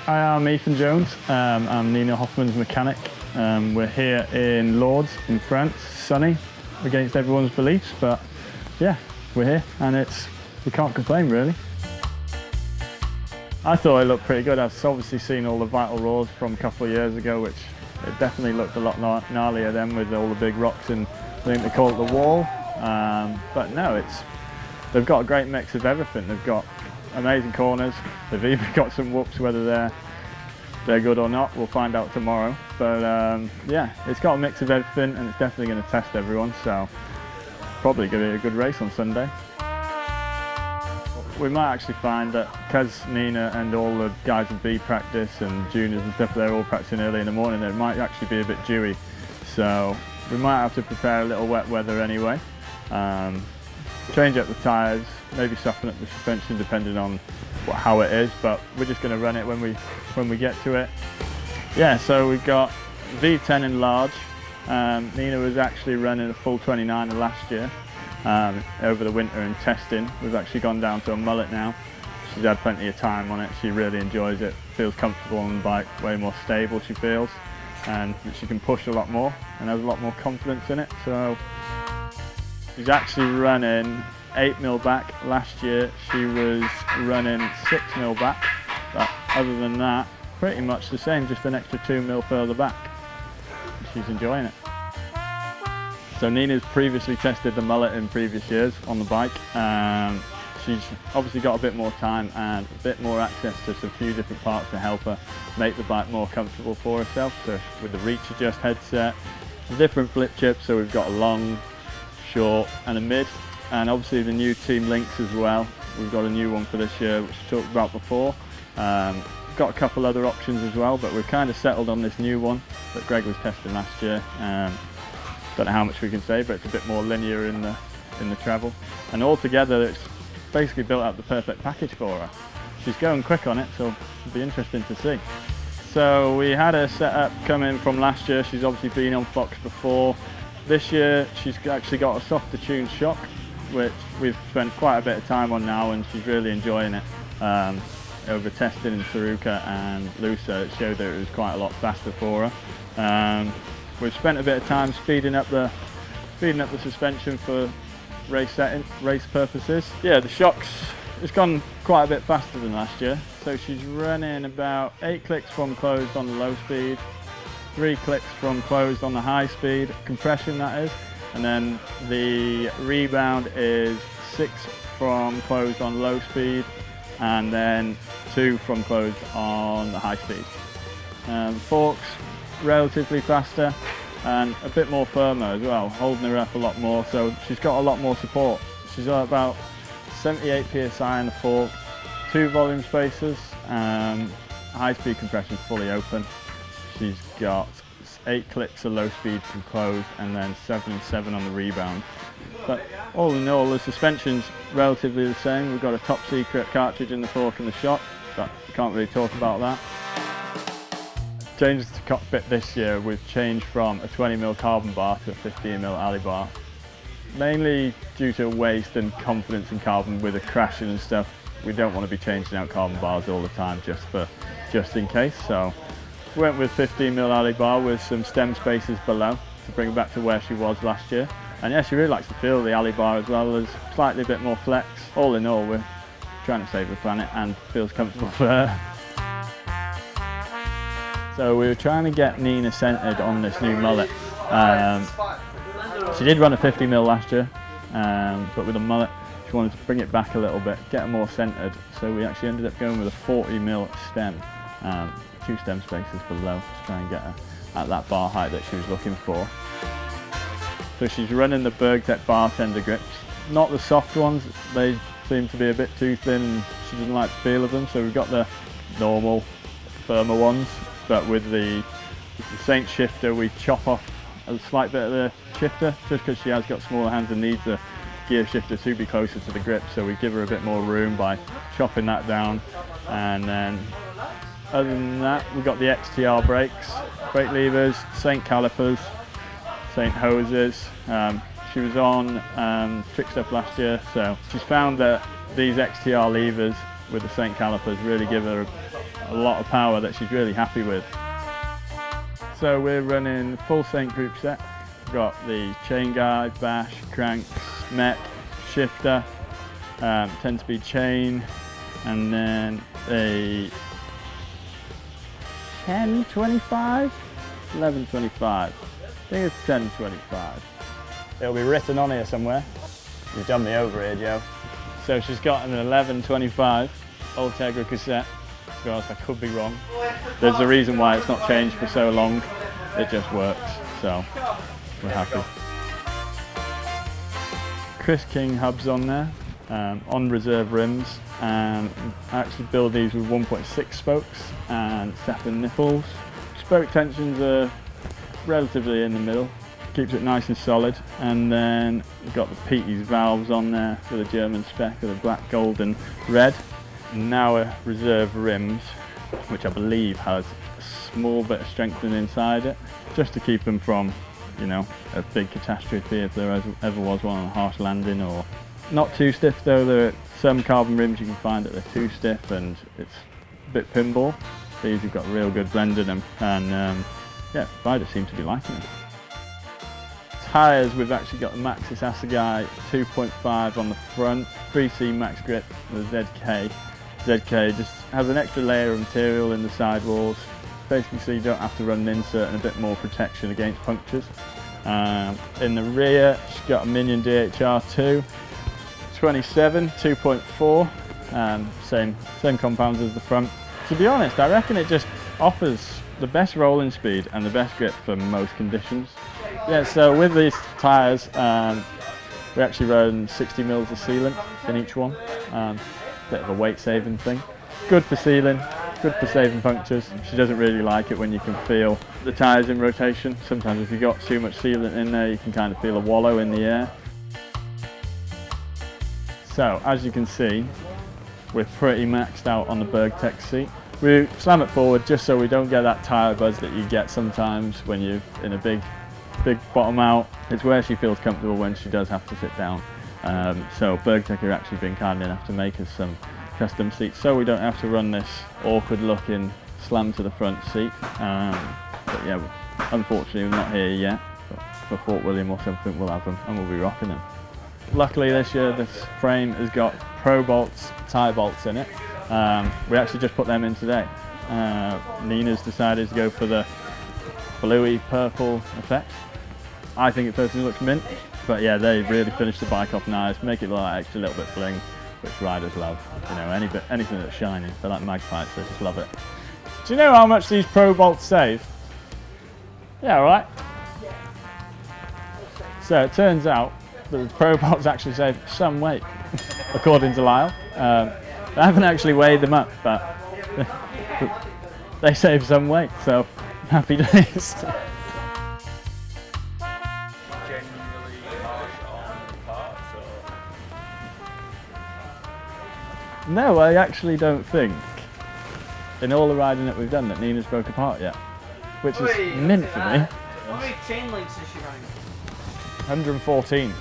Hi, I'm Ethan Jones. I'm Nina Hoffmann's mechanic. We're here in Lourdes in France, sunny, against everyone's beliefs, but yeah, we're here and we can't complain really. I thought it looked pretty good. I've obviously seen all the vital roars from a couple of years ago, which it definitely looked a lot gnarlier then with all the big rocks and I think they call it the wall. But no, they've got a great mix of everything. They've got amazing corners. They've even got some whoops, whether they're good or not, we'll find out tomorrow. But yeah, it's got a mix of everything and it's definitely going to test everyone, so probably going to be a good race on Sunday. We might actually find that because Nina and all the guys in B practice and juniors and stuff, they're all practicing early in the morning, it might actually be a bit dewy. So we might have to prepare a little wet weather anyway. Change up the tyres, maybe soften up the suspension depending on how it is, but we're just going to run it when we get to it. Yeah, so we've got V10 in large. Nina was actually running a full 29er last year over the winter and testing. We've actually gone down to a Mullet now. She's had plenty of time on it. She really enjoys it, feels comfortable on the bike, way more stable she feels, and she can push a lot more and has a lot more confidence in it. So she's actually running 8mm back. Last year she was running 6mm back, but other than that, pretty much the same, just an extra 2mm further back. She's enjoying it. So Nina's previously tested the Mullet in previous years on the bike. She's obviously got a bit more time and a bit more access to some few different parts to help her make the bike more comfortable for herself. So with the reach adjust headset, different flip chips, so we've got a long, short and a mid, and obviously the new team links as well. We've got a new one for this year which we talked about before. Got a couple other options as well, but we've kind of settled on this new one that Greg was testing last year. Don't know how much we can say, but it's a bit more linear in the travel, and altogether it's basically built out the perfect package for her. She's going quick on it, so it'll be interesting to see. So we had her set up coming from last year. She's obviously been on Fox before. This year she's actually got a softer tuned shock, which we've spent quite a bit of time on now, and she's really enjoying it. Over testing in Saruka and Lusa, it showed that it was quite a lot faster for her. We've spent a bit of time speeding up the suspension for race purposes. Yeah, the shocks, it's gone quite a bit faster than last year. So she's running about 8 clicks from closed on the low speed, 3 clicks from closed on the high speed, compression that is, and then the rebound is 6 from closed on low speed, and then 2 from closed on the high speed. Forks, relatively faster and a bit more firmer as well, holding her up a lot more, so she's got a lot more support. She's got about 78 psi in the fork, 2 volume spacers, high speed compression fully open. She's got 8 clicks of low speed from closed and then 7 and 7 on the rebound. But all in all, the suspension's relatively the same. We've got a top secret cartridge in the fork and the shock, but we can't really talk about that. Changes to cockpit this year, we've changed from a 20mm carbon bar to a 15mm alley bar. Mainly due to waste and confidence in carbon with the crashing and stuff. We don't want to be changing out carbon bars all the time just in case. So we went with 15mm alley bar with some stem spacers below to bring her back to where she was last year. And yeah, she really likes to feel the alley bar as well. There's slightly a bit more flex. All in all, we're trying to save the planet and feels comfortable for her. So we were trying to get Nina centered on this new Mullet. She did run a 50mm last year, but with a Mullet, she wanted to bring it back a little bit, get her more centered. So we actually ended up going with a 40mm stem, 2 stem spacers below to try and get her at that bar height that she was looking for. So she's running the Bergtech bartender grips, not the soft ones. They seem to be a bit too thin and she doesn't like the feel of them. So we've got the normal, firmer ones. But with the Saint shifter, we chop off a slight bit of the shifter just because she has got smaller hands and needs the gear shifter to be closer to the grip. So we give her a bit more room by chopping that down. And then other than that, we've got the XTR brakes, brake levers, Saint calipers, Saint hoses. She was on Trick Stuff last year, so she's found that these XTR levers with the Saint calipers really give her a lot of power that she's really happy with. So we're running full Saint group set. We've got the chain guide, bash, cranks, mech, shifter, 10-speed chain, and then a 1025, 1125. I think it's 1025. It'll be written on here somewhere. You've done me over here, Joe. So she's got an 1125 Ultegra cassette. To be honest, I could be wrong. There's a reason why it's not changed for so long. It just works, so we're happy. Chris King hubs on there, on reserve rims, and I actually build these with 1.6 spokes and Sapin nipples. Spoke tensions are relatively in the middle, keeps it nice and solid, and then we've got the Petey's valves on there for the German spec of the black, gold and red. Now a reserve rims, which I believe has a small bit of strengthening inside it, just to keep them from, you know, a big catastrophe if there ever was one on a harsh landing. Or not too stiff though. There are some carbon rims you can find that they're too stiff and it's a bit pinball. These have got real good blend in them, and yeah, riders seem to be liking them. Tyres, we've actually got the Maxxis Assegai 2.5 on the front, 3C max grip with ZK. ZK just has an extra layer of material in the sidewalls, basically so you don't have to run an insert and a bit more protection against punctures. In the rear, she's got a Minion DHR2, 27, 2.4, same compounds as the front. To be honest, I reckon it just offers the best rolling speed and the best grip for most conditions. Yeah, so with these tyres, we actually run 60 mils of sealant in each one. Bit of a weight saving thing. Good for sealing, good for saving punctures. She doesn't really like it when you can feel the tyres in rotation. Sometimes if you've got too much sealant in there, you can kind of feel a wallow in the air. So as you can see, we're pretty maxed out on the BergTech seat. We slam it forward just so we don't get that tyre buzz that you get sometimes when you're in a big bottom out. It's where she feels comfortable when she does have to sit down. So BergTech have actually been kind enough to make us some custom seats so we don't have to run this awkward looking slam to the front seat. But yeah, unfortunately we're not here yet, but for Fort William or something we'll have them and we'll be rocking them. Luckily this year this frame has got Pro bolts, tie bolts in it. We actually just put them in today. Nina's decided to go for the bluey purple effect. I think it personally looks mint, but yeah, they really finish the bike off nice, make it look like extra little bit bling, which riders love. You know, anything that's shiny, they're like magpies, they just love it. Do you know how much these Pro bolts save? Yeah, right. So it turns out that the Pro bolts actually save some weight, according to Lyle. I haven't actually weighed them up, but they save some weight, so happy days. No, I actually don't think, in all the riding that we've done, that Nina's broke apart yet, which is mint for me. How many chain links is she running? 114. Is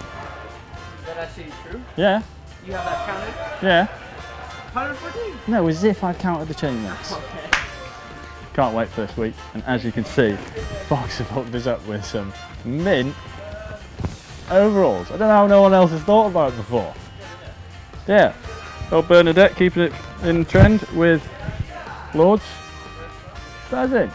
that actually true? Yeah. You have that counted? Yeah. 114? No, as if I've counted the chain links. Okay. Can't wait for this week, and as you can see, Fox have hooked us up with some mint overalls. I don't know how no one else has thought about it before. Yeah. Old Bernadette keeping it in trend with Lourdes. That's it.